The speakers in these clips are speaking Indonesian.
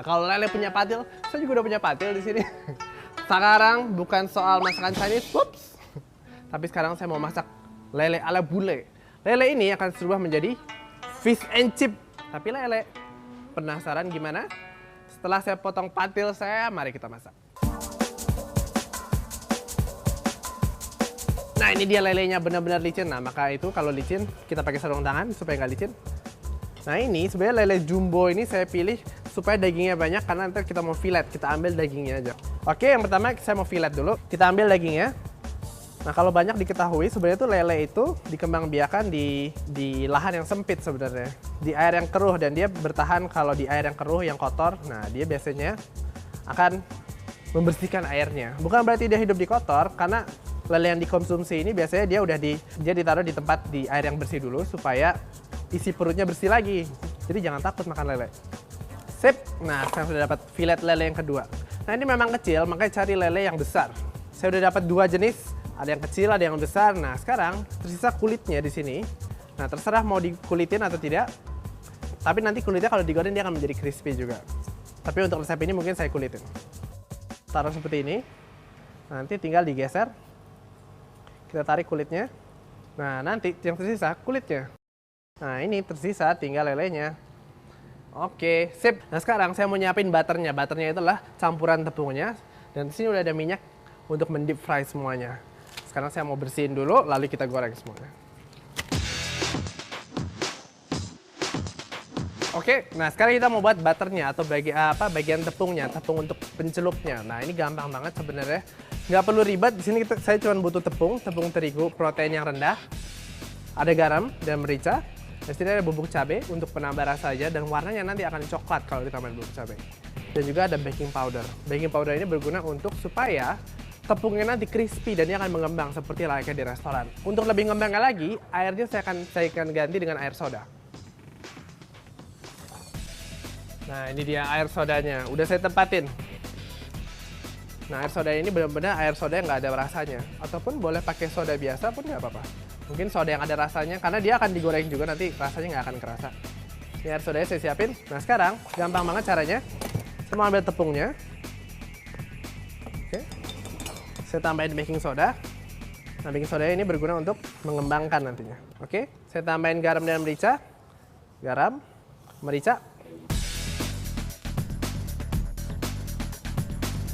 Kalau lele punya patil, saya juga udah punya patil di sini. Sekarang bukan soal masakan Chinese, whoops. Tapi sekarang saya mau masak lele ala bule. Lele ini akan berubah menjadi fish and chip. Tapi lele. Penasaran gimana? Setelah saya potong patil saya, mari kita masak. Nah ini dia lelenya benar-benar licin. Nah maka itu kalau licin kita pakai sarung tangan supaya nggak licin. Nah ini sebenarnya lele jumbo ini saya pilih supaya dagingnya banyak karena nanti kita mau fillet. Kita ambil dagingnya aja. Oke, yang pertama saya mau fillet dulu. Kita ambil dagingnya. Nah kalau banyak diketahui sebenarnya tuh lele itu dikembangbiakan di lahan yang sempit sebenarnya. Di air yang keruh dan dia bertahan kalau di air yang keruh yang kotor. Nah dia biasanya akan membersihkan airnya. Bukan berarti dia hidup di kotor karena lele yang dikonsumsi ini biasanya dia ditaruh di tempat di air yang bersih dulu supaya isi perutnya bersih lagi. Jadi jangan takut makan lele. Sip. Nah, saya sudah dapat fillet lele yang kedua. Nah, ini memang kecil, makanya cari lele yang besar. Saya sudah dapat dua jenis, ada yang kecil, ada yang besar. Nah, sekarang tersisa kulitnya di sini. Nah, terserah mau dikulitin atau tidak. Tapi nanti kulitnya kalau digoreng dia akan menjadi crispy juga. Tapi untuk resep ini mungkin saya kulitin. Taruh seperti ini. Nanti tinggal digeser. Kita tarik kulitnya. Nah, nanti yang tersisa kulitnya. Nah, ini tersisa tinggal lelenya. Oke, sip. Nah, sekarang saya mau nyiapin butternya. Butternya itulah campuran tepungnya. Dan di sini udah ada minyak untuk mendeep fry semuanya. Sekarang saya mau bersihin dulu, lalu kita goreng semuanya. Oke, nah sekarang kita mau buat butternya atau bagian tepungnya, tepung untuk pencelupnya. Nah, ini gampang banget sebenarnya. Nggak perlu ribet, di sini saya cuma butuh tepung terigu, protein yang rendah, ada garam dan merica. Di sini ada bubuk cabai untuk penambah rasa aja dan warnanya nanti akan coklat kalau ditambahin bubuk cabai. Dan juga ada baking powder. Baking powder ini berguna untuk supaya tepungnya nanti crispy dan dia akan mengembang seperti layaknya di restoran. Untuk lebih ngembangnya lagi, airnya saya akan ganti dengan air soda. Nah, ini dia air sodanya. Udah saya tempatin. Nah, air soda ini benar-benar air soda yang nggak ada rasanya. Ataupun boleh pakai soda biasa pun nggak apa-apa. Mungkin soda yang ada rasanya, karena dia akan digoreng juga nanti rasanya nggak akan kerasa. Ini air sodanya saya siapin. Nah, sekarang gampang banget caranya. Saya mau ambil tepungnya. Oke. Saya tambahin baking soda. Nah, baking soda ini berguna untuk mengembangkan nantinya. Oke. Saya tambahin garam dan merica. Garam, merica.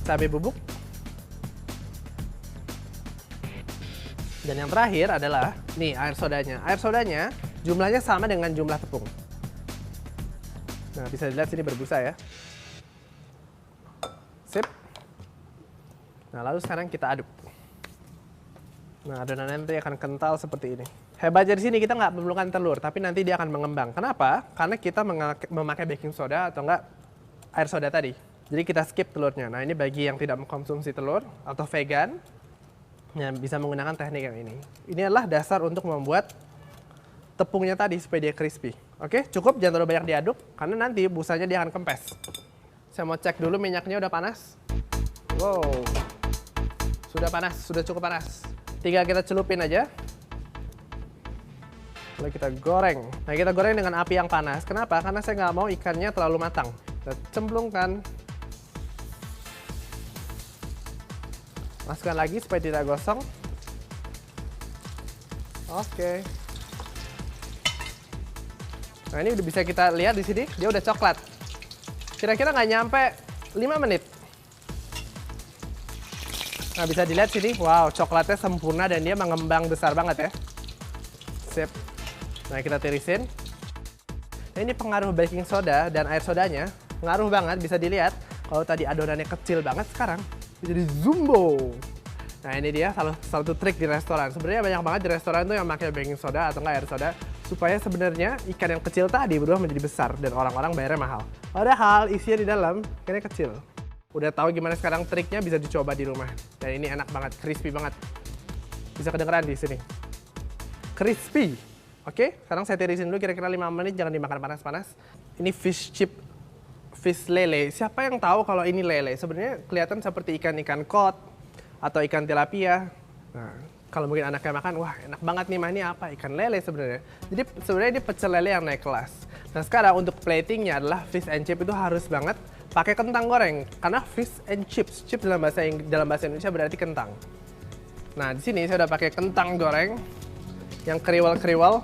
Cabai bubuk. Dan yang terakhir adalah nih air sodanya. Air sodanya jumlahnya sama dengan jumlah tepung. Nah, bisa dilihat sini berbusa ya. Sip. Nah, lalu sekarang kita aduk. Nah, adonannya nanti akan kental seperti ini. Hebatnya di sini kita nggak memerlukan telur, tapi nanti dia akan mengembang. Kenapa? Karena kita memakai baking soda atau enggak air soda tadi. Jadi kita skip telurnya. Nah, ini bagi yang tidak mengkonsumsi telur atau vegan, yang bisa menggunakan teknik yang ini. Ini adalah dasar untuk membuat tepungnya tadi supaya dia crispy. Oke, cukup, jangan terlalu banyak diaduk, karena nanti busanya dia akan kempes. Saya mau cek dulu minyaknya udah panas. Wow, sudah panas, sudah cukup panas. Tinggal kita celupin aja. Lalu kita goreng. Nah, kita goreng dengan api yang panas. Kenapa? Karena saya nggak mau ikannya terlalu matang. Kita cemplungkan. Masukkan lagi supaya tidak gosong. Oke. Nah, ini udah bisa kita lihat di sini, dia udah coklat. Kira-kira nggak nyampe 5 menit. Nah, bisa dilihat sini, wow, coklatnya sempurna dan dia mengembang besar banget ya. Sip. Nah, kita tirisin. Nah, ini pengaruh baking soda dan air sodanya, ngaruh banget, bisa dilihat. Kalau tadi adonannya kecil banget, sekarang jadi jumbo. Nah, ini dia salah satu trik di restoran. Sebenarnya banyak banget di restoran tuh yang pakai baking soda atau enggak air soda supaya sebenarnya ikan yang kecil tadi berubah menjadi besar dan orang-orang bayarnya mahal. Padahal isinya di dalam ikannya kecil. Udah tahu gimana sekarang triknya, bisa dicoba di rumah. Dan ini enak banget, crispy banget. Bisa kedengeran di sini. Crispy. Oke, sekarang saya tirisin dulu kira-kira 5 menit, jangan dimakan panas-panas. Ini fish chip, fish lele. Siapa yang tahu kalau ini lele? Sebenarnya kelihatan seperti ikan-ikan cod atau ikan tilapia. Nah, Kalau mungkin anaknya makan, wah enak banget nih mah, ini apa? Ikan lele sebenarnya. Jadi sebenarnya ini pecel lele yang naik kelas. Nah sekarang untuk platingnya adalah fish and chip itu harus banget pakai kentang goreng. Karena fish and chips, chips dalam bahasa Indonesia berarti kentang. Nah di sini saya udah pakai kentang goreng yang kriwel-kriwel.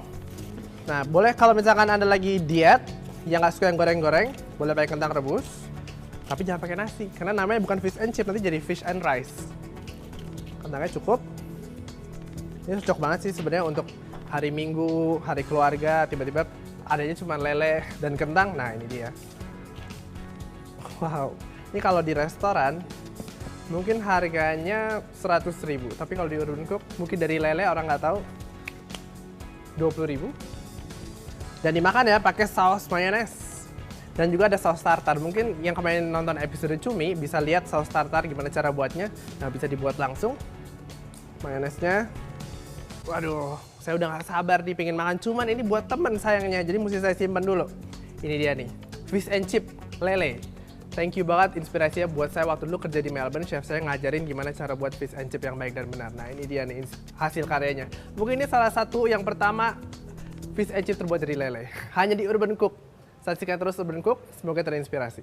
Nah boleh kalau misalkan Anda lagi diet, yang nggak suka yang goreng-goreng, boleh pakai kentang rebus. Tapi jangan pakai nasi, karena namanya bukan fish and chip, nanti jadi fish and rice. Kentangnya cukup. Ini cocok banget sih sebenarnya untuk hari Minggu, hari keluarga, tiba-tiba adanya cuma lele dan kentang. Nah ini dia. Wow, ini kalau di restoran mungkin harganya 100.000, tapi kalau di Urban Cook mungkin dari lele orang nggak tahu 20.000. Dan dimakan ya pakai saus mayones. Dan juga ada saus tartar. Mungkin yang kemarin nonton episode Cumi bisa lihat saus tartar gimana cara buatnya. Nah bisa dibuat langsung. Mayonesnya. Waduh, saya udah gak sabar nih pengen makan. Cuman ini buat temen sayangnya, jadi mesti saya simpan dulu. Ini dia nih, fish and chip lele. Thank you banget inspirasinya buat saya waktu dulu kerja di Melbourne. Chef saya ngajarin gimana cara buat fish and chip yang baik dan benar. Nah ini dia nih hasil karyanya. Mungkin ini salah satu yang pertama fish and chip terbuat dari lele. Hanya di Urban Cook. Saksikan terus Urban Cook, semoga terinspirasi.